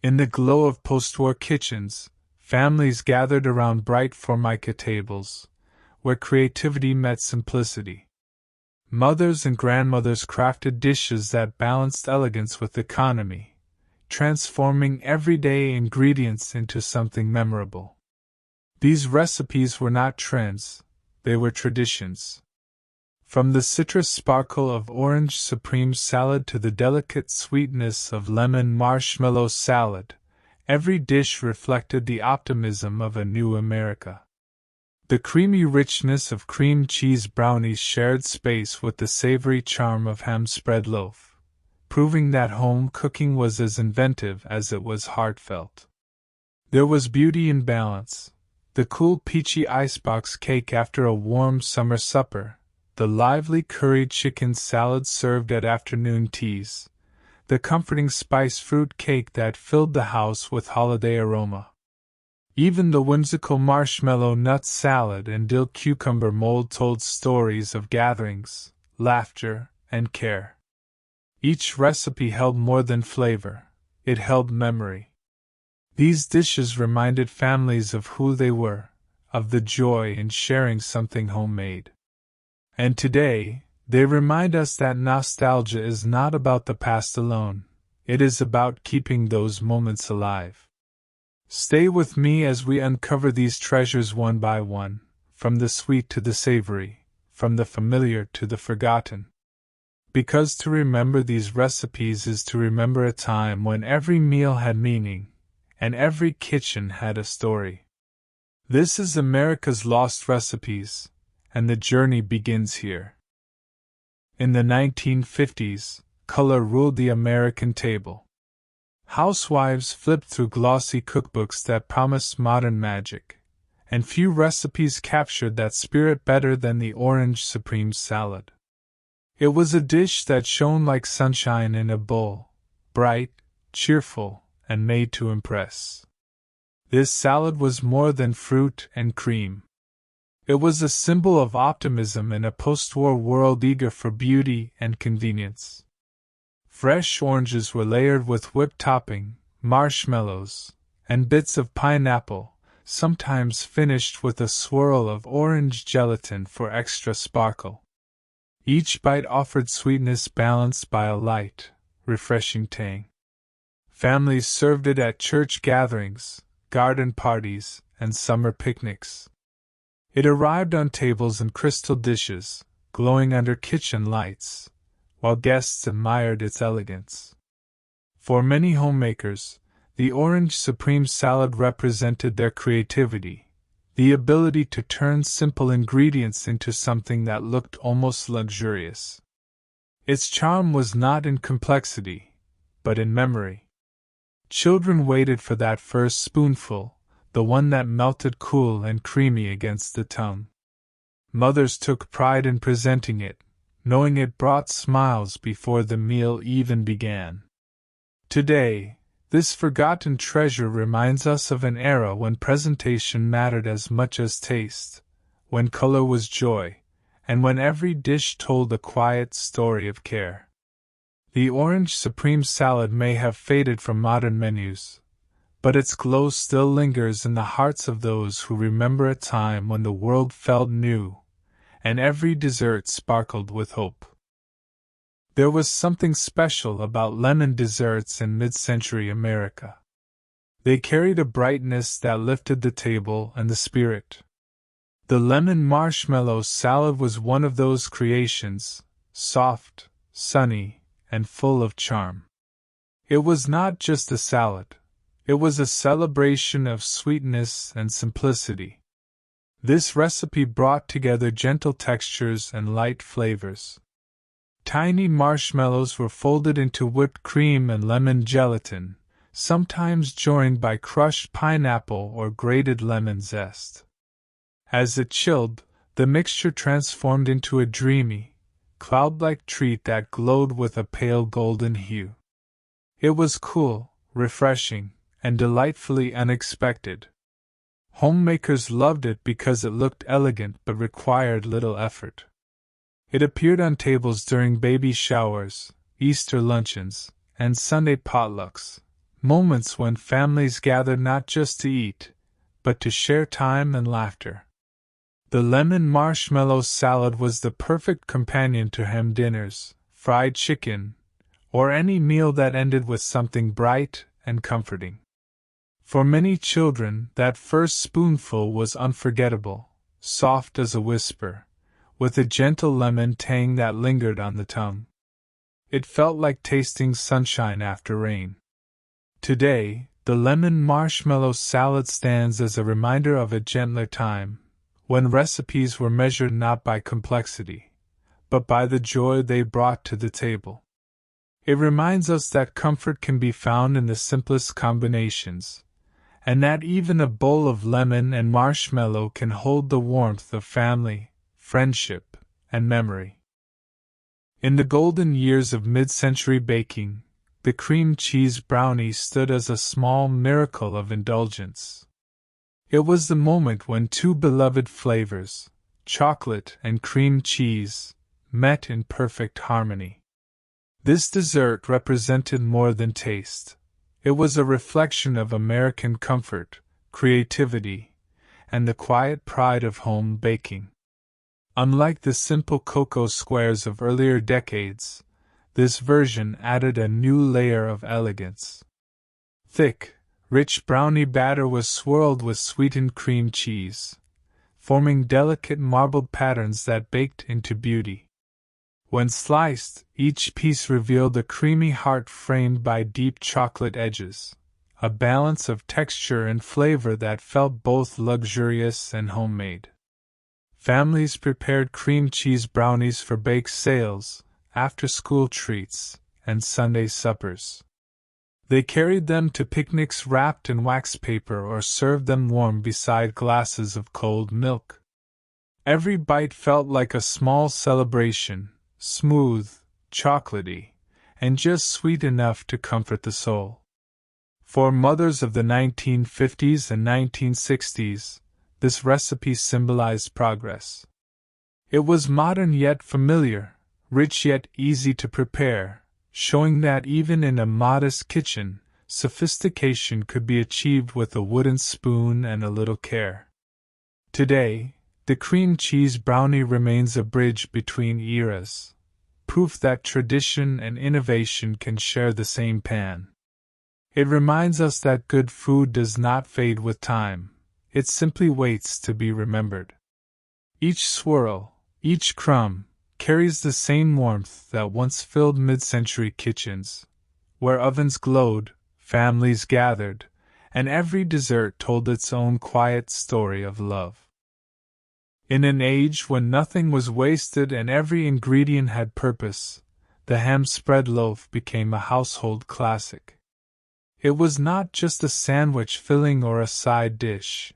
In the glow of post-war kitchens, families gathered around bright formica tables, where creativity met simplicity. Mothers and grandmothers crafted dishes that balanced elegance with economy, transforming everyday ingredients into something memorable. These recipes were not trends, they were traditions. From the citrus sparkle of orange supreme salad to the delicate sweetness of lemon marshmallow salad, every dish reflected the optimism of a new America. The creamy richness of cream cheese brownies shared space with the savory charm of ham spread loaf, proving that home cooking was as inventive as it was heartfelt. There was beauty in balance, the cool peachy icebox cake after a warm summer supper, the lively curried chicken salad served at afternoon teas, the comforting spice fruit cake that filled the house with holiday aroma. Even the whimsical marshmallow nut salad and dill cucumber mold told stories of gatherings, laughter, and care. Each recipe held more than flavor, it held memory. These dishes reminded families of who they were, of the joy in sharing something homemade. And today, they remind us that nostalgia is not about the past alone, it is about keeping those moments alive. Stay with me as we uncover these treasures one by one, from the sweet to the savory, from the familiar to the forgotten. Because to remember these recipes is to remember a time when every meal had meaning, and every kitchen had a story. This is America's Lost Recipes, and the journey begins here. In the 1950s, color ruled the American table. Housewives flipped through glossy cookbooks that promised modern magic, and few recipes captured that spirit better than the orange supreme salad. It was a dish that shone like sunshine in a bowl, bright, cheerful, and made to impress. This salad was more than fruit and cream. It was a symbol of optimism in a post-war world eager for beauty and convenience. Fresh oranges were layered with whipped topping, marshmallows, and bits of pineapple, sometimes finished with a swirl of orange gelatin for extra sparkle. Each bite offered sweetness balanced by a light, refreshing tang. Families served it at church gatherings, garden parties, and summer picnics. It arrived on tables in crystal dishes, glowing under kitchen lights, while guests admired its elegance. For many homemakers, the orange supreme salad represented their creativity, the ability to turn simple ingredients into something that looked almost luxurious. Its charm was not in complexity, but in memory. Children waited for that first spoonful, the one that melted cool and creamy against the tongue. Mothers took pride in presenting it, knowing it brought smiles before the meal even began. Today, this forgotten treasure reminds us of an era when presentation mattered as much as taste, when color was joy, and when every dish told a quiet story of care. The orange supreme salad may have faded from modern menus, but its glow still lingers in the hearts of those who remember a time when the world felt new, and every dessert sparkled with hope. There was something special about lemon desserts in mid-century America. They carried a brightness that lifted the table and the spirit. The lemon marshmallow salad was one of those creations, soft, sunny, and full of charm. It was not just a salad, it was a celebration of sweetness and simplicity. This recipe brought together gentle textures and light flavors. Tiny marshmallows were folded into whipped cream and lemon gelatin, sometimes joined by crushed pineapple or grated lemon zest. As it chilled, the mixture transformed into a dreamy, cloud-like treat that glowed with a pale golden hue. It was cool, refreshing, and delightfully unexpected. Homemakers loved it because it looked elegant but required little effort. It appeared on tables during baby showers, Easter luncheons, and Sunday potlucks, moments when families gathered not just to eat, but to share time and laughter. The lemon marshmallow salad was the perfect companion to ham dinners, fried chicken, or any meal that ended with something bright and comforting. For many children, that first spoonful was unforgettable, soft as a whisper, with a gentle lemon tang that lingered on the tongue. It felt like tasting sunshine after rain. Today, the lemon marshmallow salad stands as a reminder of a gentler time, when recipes were measured not by complexity, but by the joy they brought to the table. It reminds us that comfort can be found in the simplest combinations, and that even a bowl of lemon and marshmallow can hold the warmth of family, friendship, and memory. In the golden years of mid-century baking, the cream cheese brownie stood as a small miracle of indulgence. It was the moment when two beloved flavors, chocolate and cream cheese, met in perfect harmony. This dessert represented more than taste. It was a reflection of American comfort, creativity, and the quiet pride of home baking. Unlike the simple cocoa squares of earlier decades, this version added a new layer of elegance. Thick, rich brownie batter was swirled with sweetened cream cheese, forming delicate marbled patterns that baked into beauty. When sliced, each piece revealed a creamy heart framed by deep chocolate edges, a balance of texture and flavor that felt both luxurious and homemade. Families prepared cream cheese brownies for bake sales, after-school treats, and Sunday suppers. They carried them to picnics wrapped in wax paper or served them warm beside glasses of cold milk. Every bite felt like a small celebration, smooth, chocolatey, and just sweet enough to comfort the soul. For mothers of the 1950s and 1960s, this recipe symbolized progress. It was modern yet familiar, rich yet easy to prepare, showing that even in a modest kitchen, sophistication could be achieved with a wooden spoon and a little care. Today, the cream cheese brownie remains a bridge between eras, proof that tradition and innovation can share the same pan. It reminds us that good food does not fade with time, it simply waits to be remembered. Each swirl, each crumb, carries the same warmth that once filled mid-century kitchens, where ovens glowed, families gathered, and every dessert told its own quiet story of love. In an age when nothing was wasted and every ingredient had purpose, the ham spread loaf became a household classic. It was not just a sandwich filling or a side dish.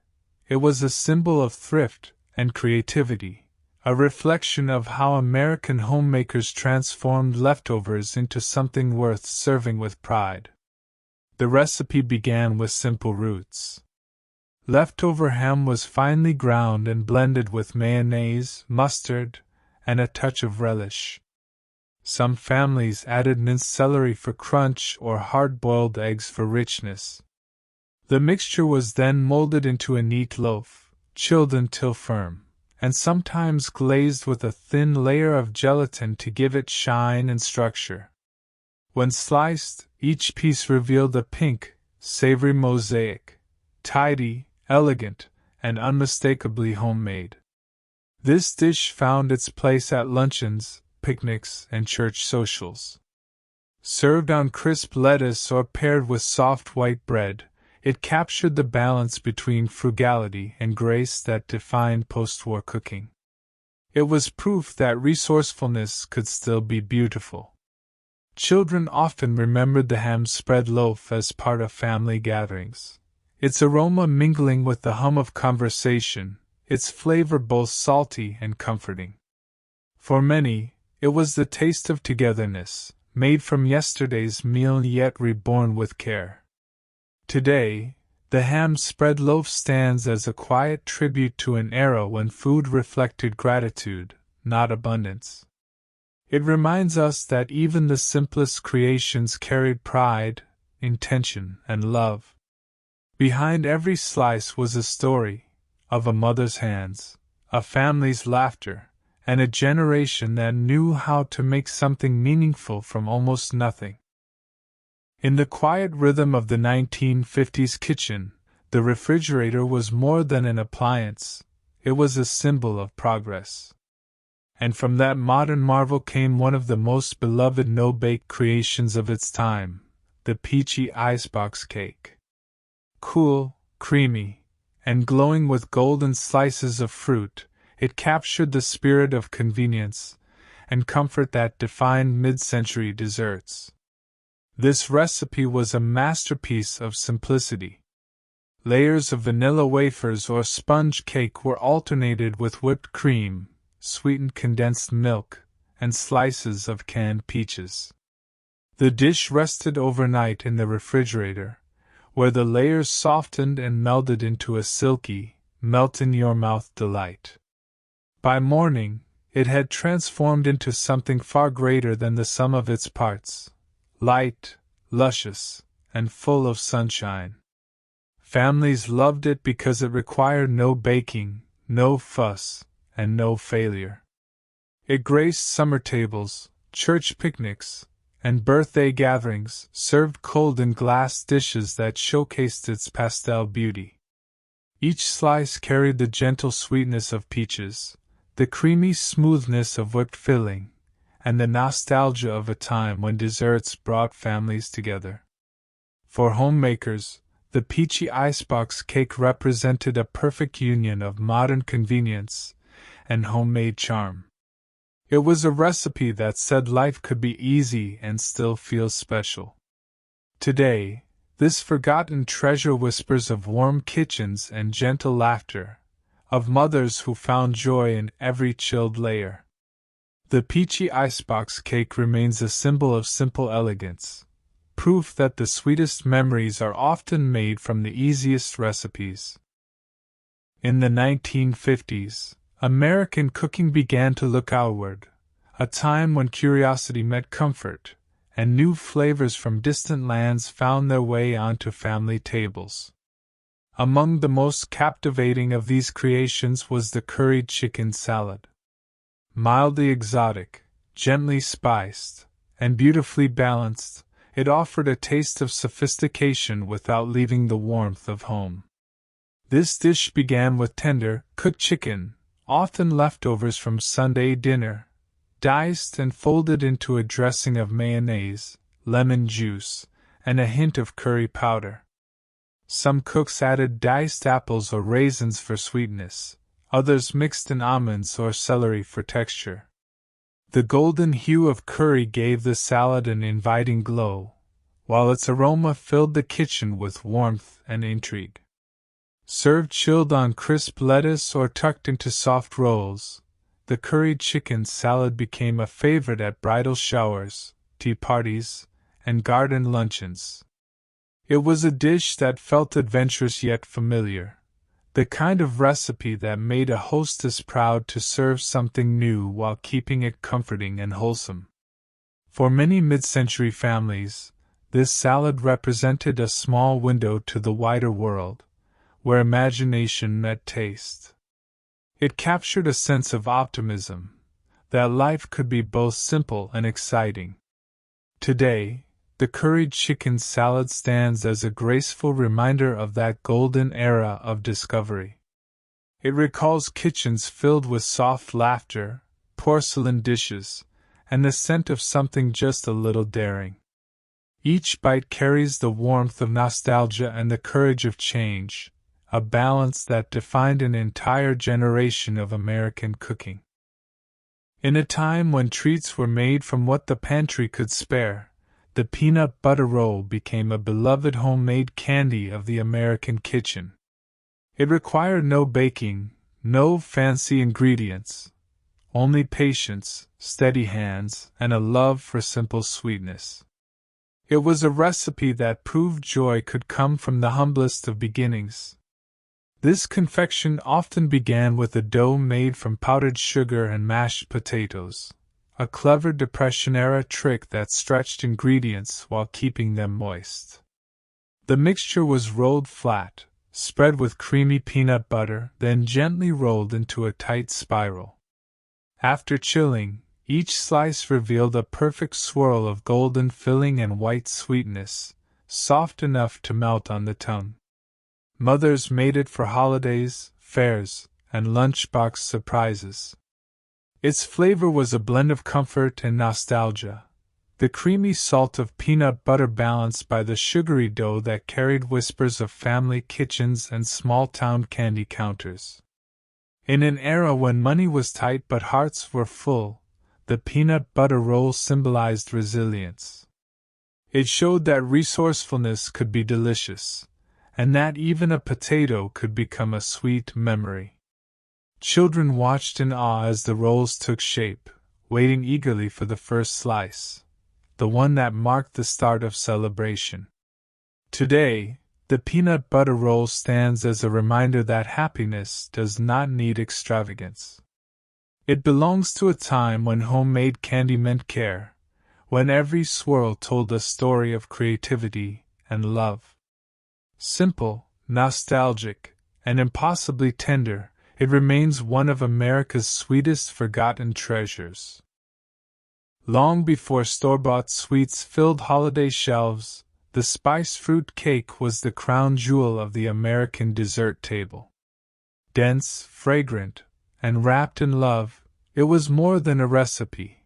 It was a symbol of thrift and creativity, a reflection of how American homemakers transformed leftovers into something worth serving with pride. The recipe began with simple roots. Leftover ham was finely ground and blended with mayonnaise, mustard, and a touch of relish. Some families added minced celery for crunch or hard-boiled eggs for richness. The mixture was then molded into a neat loaf, chilled until firm, and sometimes glazed with a thin layer of gelatin to give it shine and structure. When sliced, each piece revealed a pink, savory mosaic, tidy, elegant, and unmistakably homemade. This dish found its place at luncheons, picnics, and church socials. Served on crisp lettuce or paired with soft white bread, it captured the balance between frugality and grace that defined post-war cooking. It was proof that resourcefulness could still be beautiful. Children often remembered the ham spread loaf as part of family gatherings, its aroma mingling with the hum of conversation, its flavor both salty and comforting. For many, it was the taste of togetherness, made from yesterday's meal yet reborn with care. Today, the ham spread loaf stands as a quiet tribute to an era when food reflected gratitude, not abundance. It reminds us that even the simplest creations carried pride, intention, and love. Behind every slice was a story of a mother's hands, a family's laughter, and a generation that knew how to make something meaningful from almost nothing. In the quiet rhythm of the 1950s kitchen, the refrigerator was more than an appliance, it was a symbol of progress. And from that modern marvel came one of the most beloved no-bake creations of its time, the peachy icebox cake. Cool, creamy, and glowing with golden slices of fruit, it captured the spirit of convenience and comfort that defined mid-century desserts. This recipe was a masterpiece of simplicity. Layers of vanilla wafers or sponge cake were alternated with whipped cream, sweetened condensed milk, and slices of canned peaches. The dish rested overnight in the refrigerator, where the layers softened and melded into a silky, melt-in-your-mouth delight. By morning, it had transformed into something far greater than the sum of its parts, light, luscious, and full of sunshine. Families loved it because it required no baking, no fuss, and no failure. It graced summer tables, church picnics, and birthday gatherings, served cold in glass dishes that showcased its pastel beauty. Each slice carried the gentle sweetness of peaches, the creamy smoothness of whipped filling, and the nostalgia of a time when desserts brought families together. For homemakers, the peachy icebox cake represented a perfect union of modern convenience and homemade charm. It was a recipe that said life could be easy and still feel special. Today, this forgotten treasure whispers of warm kitchens and gentle laughter, of mothers who found joy in every chilled layer. The peachy icebox cake remains a symbol of simple elegance, proof that the sweetest memories are often made from the easiest recipes. In the 1950s, American cooking began to look outward, a time when curiosity met comfort, and new flavors from distant lands found their way onto family tables. Among the most captivating of these creations was the curried chicken salad. Mildly exotic, gently spiced, and beautifully balanced, it offered a taste of sophistication without leaving the warmth of home. This dish began with tender, cooked chicken, often leftovers from Sunday dinner, diced and folded into a dressing of mayonnaise, lemon juice, and a hint of curry powder. Some cooks added diced apples or raisins for sweetness, others mixed in almonds or celery for texture. The golden hue of curry gave the salad an inviting glow, while its aroma filled the kitchen with warmth and intrigue. Served chilled on crisp lettuce or tucked into soft rolls, the curried chicken salad became a favorite at bridal showers, tea parties, and garden luncheons. It was a dish that felt adventurous yet familiar, the kind of recipe that made a hostess proud to serve something new while keeping it comforting and wholesome. For many mid-century families, this salad represented a small window to the wider world, where imagination met taste. It captured a sense of optimism, that life could be both simple and exciting. Today, the curried chicken salad stands as a graceful reminder of that golden era of discovery. It recalls kitchens filled with soft laughter, porcelain dishes, and the scent of something just a little daring. Each bite carries the warmth of nostalgia and the courage of change, a balance that defined an entire generation of American cooking. In a time when treats were made from what the pantry could spare, the peanut butter roll became a beloved homemade candy of the American kitchen. It required no baking, no fancy ingredients, only patience, steady hands, and a love for simple sweetness. It was a recipe that proved joy could come from the humblest of beginnings. This confection often began with a dough made from powdered sugar and mashed potatoes, a clever Depression-era trick that stretched ingredients while keeping them moist. The mixture was rolled flat, spread with creamy peanut butter, then gently rolled into a tight spiral. After chilling, each slice revealed a perfect swirl of golden filling and white sweetness, soft enough to melt on the tongue. Mothers made it for holidays, fairs, and lunchbox surprises. Its flavor was a blend of comfort and nostalgia, the creamy salt of peanut butter balanced by the sugary dough that carried whispers of family kitchens and small-town candy counters. In an era when money was tight but hearts were full, the peanut butter roll symbolized resilience. It showed that resourcefulness could be delicious, and that even a potato could become a sweet memory. Children watched in awe as the rolls took shape, waiting eagerly for the first slice, the one that marked the start of celebration. Today, the peanut butter roll stands as a reminder that happiness does not need extravagance. It belongs to a time when homemade candy meant care, when every swirl told a story of creativity and love. Simple, nostalgic, and impossibly tender, it remains one of America's sweetest forgotten treasures. Long before store-bought sweets filled holiday shelves, the spiced fruit cake was the crown jewel of the American dessert table. Dense, fragrant, and wrapped in love, it was more than a recipe.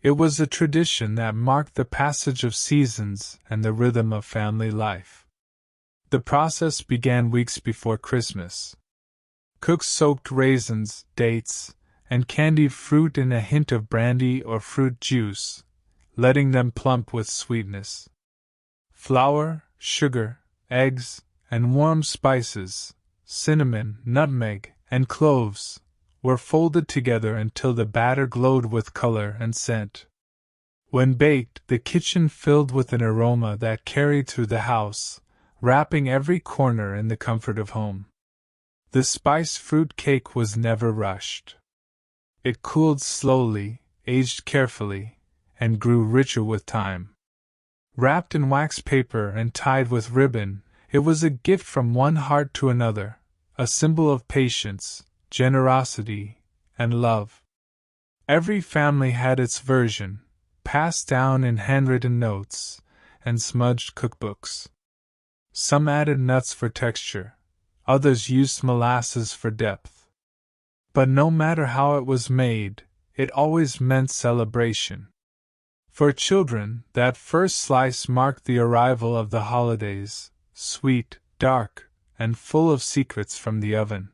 It was a tradition that marked the passage of seasons and the rhythm of family life. The process began weeks before Christmas. Cooks soaked raisins, dates, and candied fruit in a hint of brandy or fruit juice, letting them plump with sweetness. Flour, sugar, eggs, and warm spices, cinnamon, nutmeg, and cloves, were folded together until the batter glowed with color and scent. When baked, the kitchen filled with an aroma that carried through the house, wrapping every corner in the comfort of home. The spiced fruit cake was never rushed. It cooled slowly, aged carefully, and grew richer with time. Wrapped in wax paper and tied with ribbon, it was a gift from one heart to another, a symbol of patience, generosity, and love. Every family had its version, passed down in handwritten notes and smudged cookbooks. Some added nuts for texture, others used molasses for depth. But no matter how it was made, it always meant celebration. For children, that first slice marked the arrival of the holidays, sweet, dark, and full of secrets from the oven.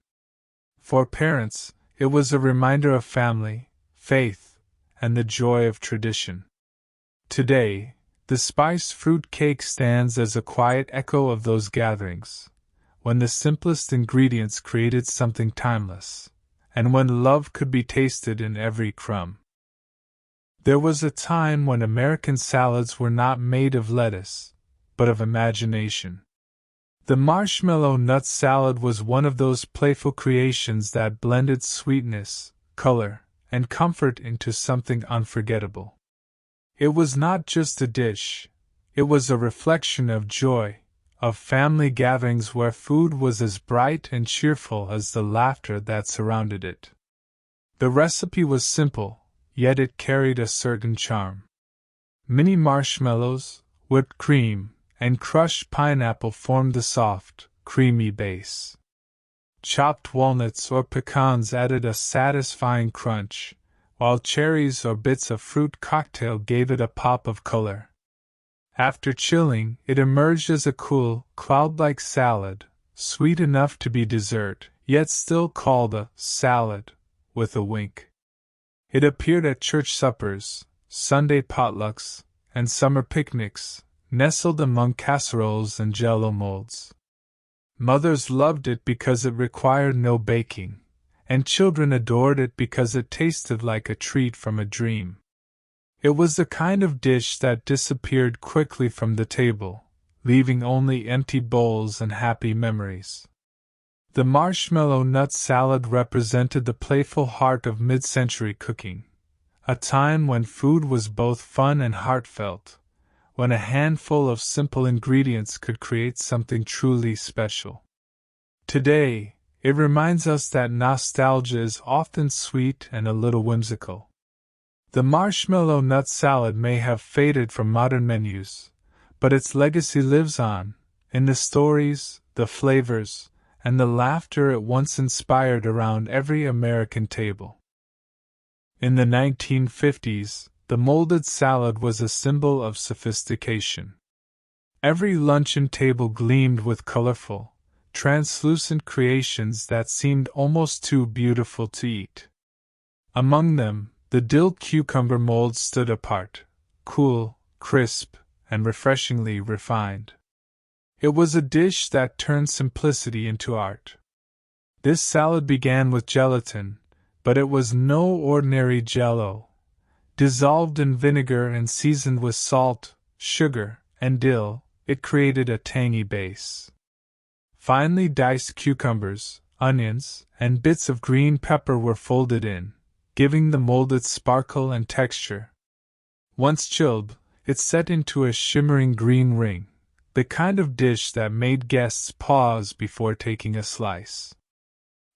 For parents, it was a reminder of family, faith, and the joy of tradition. Today, the spiced fruit cake stands as a quiet echo of those gatherings, when the simplest ingredients created something timeless, and when love could be tasted in every crumb. There was a time when American salads were not made of lettuce, but of imagination. The marshmallow nut salad was one of those playful creations that blended sweetness, color, and comfort into something unforgettable. It was not just a dish, it was a reflection of joy, of family gatherings where food was as bright and cheerful as the laughter that surrounded it. The recipe was simple, yet it carried a certain charm. Mini marshmallows, whipped cream, and crushed pineapple formed the soft, creamy base. Chopped walnuts or pecans added a satisfying crunch, while cherries or bits of fruit cocktail gave it a pop of color. After chilling, it emerged as a cool, cloud-like salad, sweet enough to be dessert, yet still called a salad, with a wink. It appeared at church suppers, Sunday potlucks, and summer picnics, nestled among casseroles and Jell-O molds. Mothers loved it because it required no baking, and children adored it because it tasted like a treat from a dream. It was the kind of dish that disappeared quickly from the table, leaving only empty bowls and happy memories. The marshmallow nut salad represented the playful heart of mid-century cooking, a time when food was both fun and heartfelt, when a handful of simple ingredients could create something truly special. Today, it reminds us that nostalgia is often sweet and a little whimsical. The marshmallow nut salad may have faded from modern menus, but its legacy lives on, in the stories, the flavors, and the laughter it once inspired around every American table. In the 1950s, the molded salad was a symbol of sophistication. Every luncheon table gleamed with colorful, translucent creations that seemed almost too beautiful to eat. Among them, the dill cucumber mold stood apart, cool, crisp, and refreshingly refined. It was a dish that turned simplicity into art. This salad began with gelatin, but it was no ordinary Jell-O. Dissolved in vinegar and seasoned with salt, sugar, and dill, it created a tangy base. Finely diced cucumbers, onions, and bits of green pepper were folded in, giving the mold its sparkle and texture. Once chilled, it set into a shimmering green ring, the kind of dish that made guests pause before taking a slice.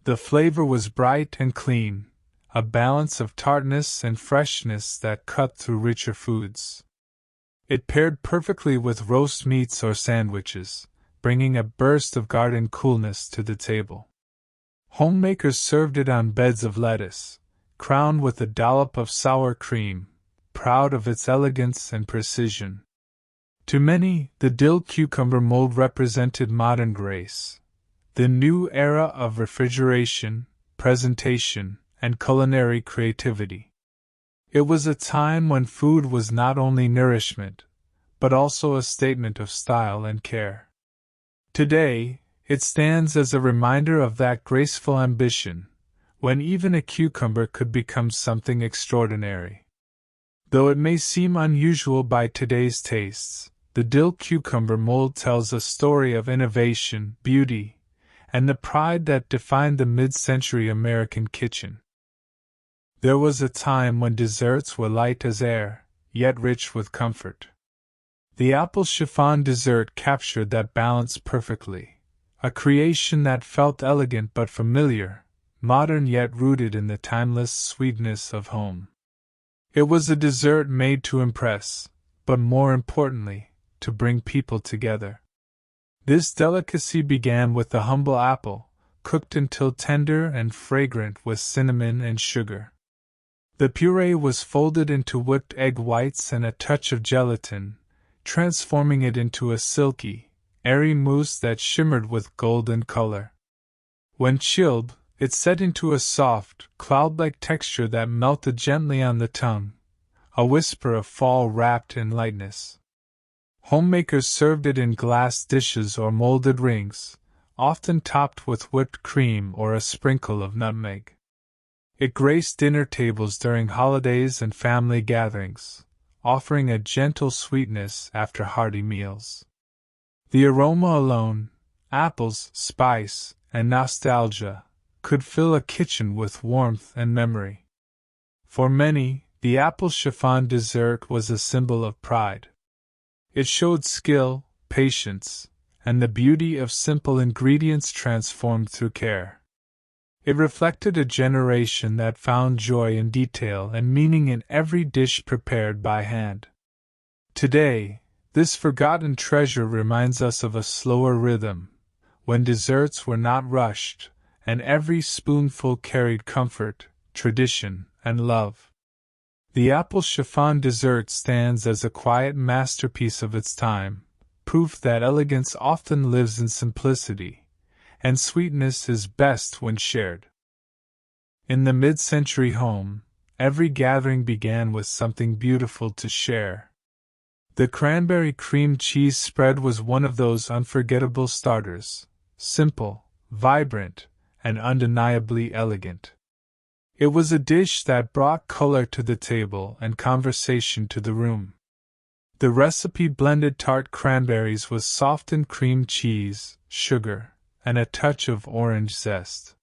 The flavor was bright and clean, a balance of tartness and freshness that cut through richer foods. It paired perfectly with roast meats or sandwiches, bringing a burst of garden coolness to the table. Homemakers served it on beds of lettuce, crowned with a dollop of sour cream, proud of its elegance and precision. To many, the dill cucumber mold represented modern grace, the new era of refrigeration, presentation, and culinary creativity. It was a time when food was not only nourishment, but also a statement of style and care. Today, it stands as a reminder of that graceful ambition, when even a cucumber could become something extraordinary. Though it may seem unusual by today's tastes, the dill cucumber mold tells a story of innovation, beauty, and the pride that defined the mid-century American kitchen. There was a time when desserts were light as air, yet rich with comfort. The apple chiffon dessert captured that balance perfectly, a creation that felt elegant but familiar, modern yet rooted in the timeless sweetness of home. It was a dessert made to impress, but more importantly, to bring people together. This delicacy began with the humble apple, cooked until tender and fragrant with cinnamon and sugar. The puree was folded into whipped egg whites and a touch of gelatin, transforming it into a silky, airy mousse that shimmered with golden color. When chilled, it set into a soft, cloud-like texture that melted gently on the tongue, a whisper of fall wrapped in lightness. Homemakers served it in glass dishes or molded rings, often topped with whipped cream or a sprinkle of nutmeg. It graced dinner tables during holidays and family gatherings, offering a gentle sweetness after hearty meals. The aroma alone, apples, spice, and nostalgia, could fill a kitchen with warmth and memory. For many, the apple chiffon dessert was a symbol of pride. It showed skill, patience, and the beauty of simple ingredients transformed through care. It reflected a generation that found joy in detail and meaning in every dish prepared by hand. Today, this forgotten treasure reminds us of a slower rhythm, when desserts were not rushed, and every spoonful carried comfort, tradition, and love. The apple chiffon dessert stands as a quiet masterpiece of its time, proof that elegance often lives in simplicity, and sweetness is best when shared. In the mid-century home, every gathering began with something beautiful to share. The cranberry cream cheese spread was one of those unforgettable starters, simple, vibrant, and undeniably elegant. It was a dish that brought color to the table and conversation to the room. The recipe blended tart cranberries with softened cream cheese, sugar, and a touch of orange zest.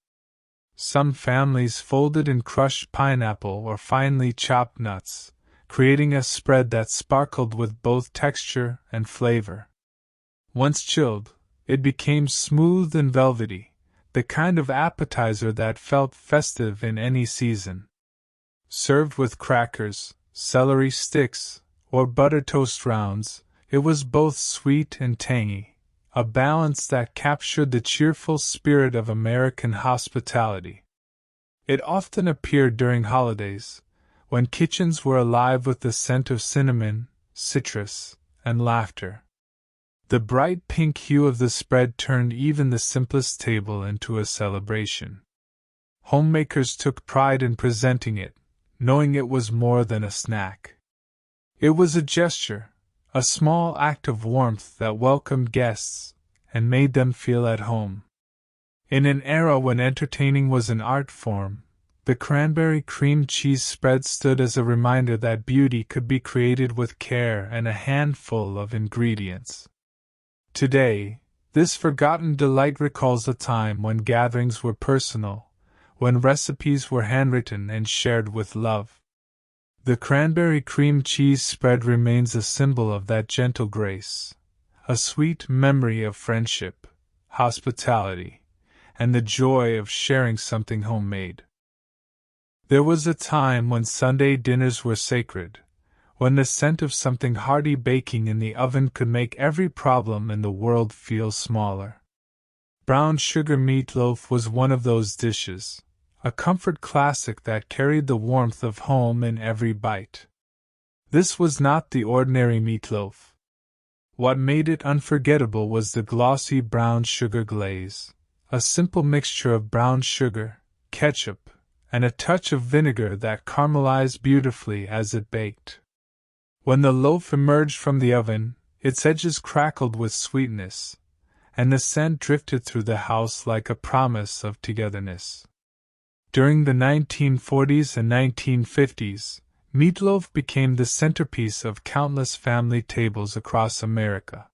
Some families folded in crushed pineapple or finely chopped nuts, creating a spread that sparkled with both texture and flavor. Once chilled, it became smooth and velvety, the kind of appetizer that felt festive in any season. Served with crackers, celery sticks, or butter toast rounds, it was both sweet and tangy, a balance that captured the cheerful spirit of American hospitality. It often appeared during holidays, when kitchens were alive with the scent of cinnamon, citrus, and laughter. The bright pink hue of the spread turned even the simplest table into a celebration. Homemakers took pride in presenting it, knowing it was more than a snack. It was a gesture, a small act of warmth that welcomed guests and made them feel at home. In an era when entertaining was an art form, the cranberry cream cheese spread stood as a reminder that beauty could be created with care and a handful of ingredients. Today, this forgotten delight recalls a time when gatherings were personal, when recipes were handwritten and shared with love. The cranberry cream cheese spread remains a symbol of that gentle grace, a sweet memory of friendship, hospitality, and the joy of sharing something homemade. There was a time when Sunday dinners were sacred, when the scent of something hearty baking in the oven could make every problem in the world feel smaller. Brown sugar meatloaf was one of those dishes, a comfort classic that carried the warmth of home in every bite. This was not the ordinary meatloaf. What made it unforgettable was the glossy brown sugar glaze, a simple mixture of brown sugar, ketchup, and a touch of vinegar that caramelized beautifully as it baked. When the loaf emerged from the oven, its edges crackled with sweetness, and the scent drifted through the house like a promise of togetherness. During the 1940s and 1950s, meatloaf became the centerpiece of countless family tables across America.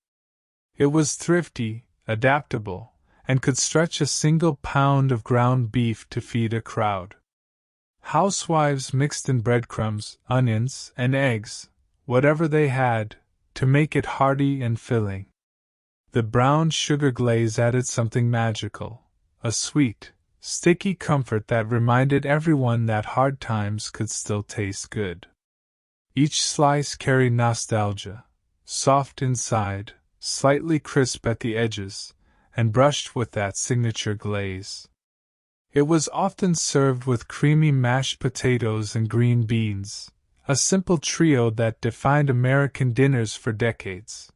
It was thrifty, adaptable, and could stretch a single pound of ground beef to feed a crowd. Housewives mixed in breadcrumbs, onions, and eggs, whatever they had, to make it hearty and filling. The brown sugar glaze added something magical, a sweet, sticky comfort that reminded everyone that hard times could still taste good. Each slice carried nostalgia, soft inside, slightly crisp at the edges, and brushed with that signature glaze. It was often served with creamy mashed potatoes and green beans, a simple trio that defined American dinners for decades.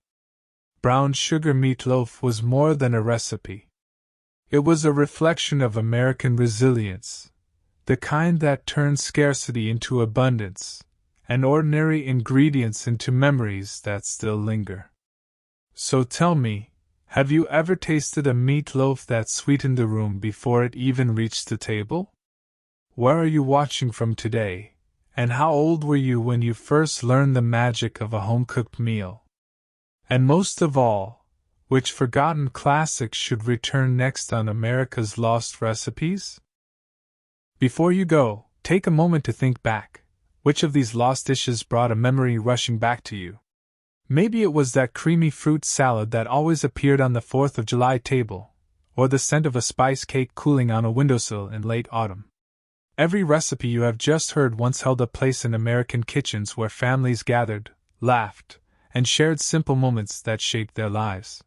Brown sugar meatloaf was more than a recipe. It was a reflection of American resilience, the kind that turns scarcity into abundance, and ordinary ingredients into memories that still linger. So tell me, have you ever tasted a meatloaf that sweetened the room before it even reached the table? Where are you watching from today, and how old were you when you first learned the magic of a home-cooked meal? And most of all, which forgotten classic should return next on America's Lost Recipes? Before you go, take a moment to think back. Which of these lost dishes brought a memory rushing back to you? Maybe it was that creamy fruit salad that always appeared on the 4th of July table, or the scent of a spice cake cooling on a windowsill in late autumn. Every recipe you have just heard once held a place in American kitchens where families gathered, laughed, and shared simple moments that shaped their lives.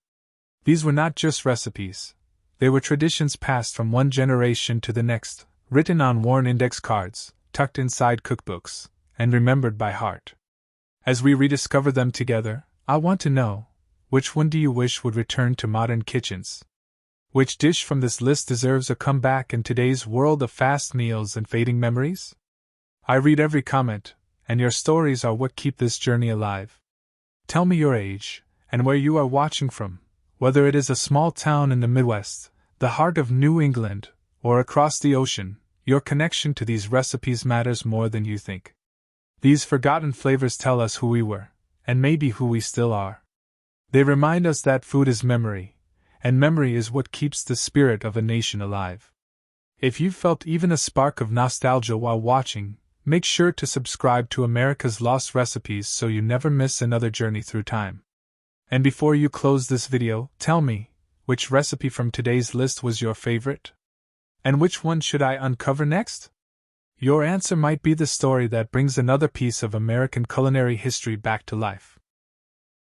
These were not just recipes. They were traditions passed from one generation to the next, written on worn index cards, tucked inside cookbooks, and remembered by heart. As we rediscover them together, I want to know, which one do you wish would return to modern kitchens? Which dish from this list deserves a comeback in today's world of fast meals and fading memories? I read every comment, and your stories are what keep this journey alive. Tell me your age, and where you are watching from, whether it is a small town in the Midwest, the heart of New England, or across the ocean. Your connection to these recipes matters more than you think. These forgotten flavors tell us who we were, and maybe who we still are. They remind us that food is memory, and memory is what keeps the spirit of a nation alive. If you felt even a spark of nostalgia while watching, Make sure to subscribe to America's Lost Recipes so you never miss another journey through time. And before you close this video, tell me, which recipe from today's list was your favorite? And which one should I uncover next? Your answer might be the story that brings another piece of American culinary history back to life.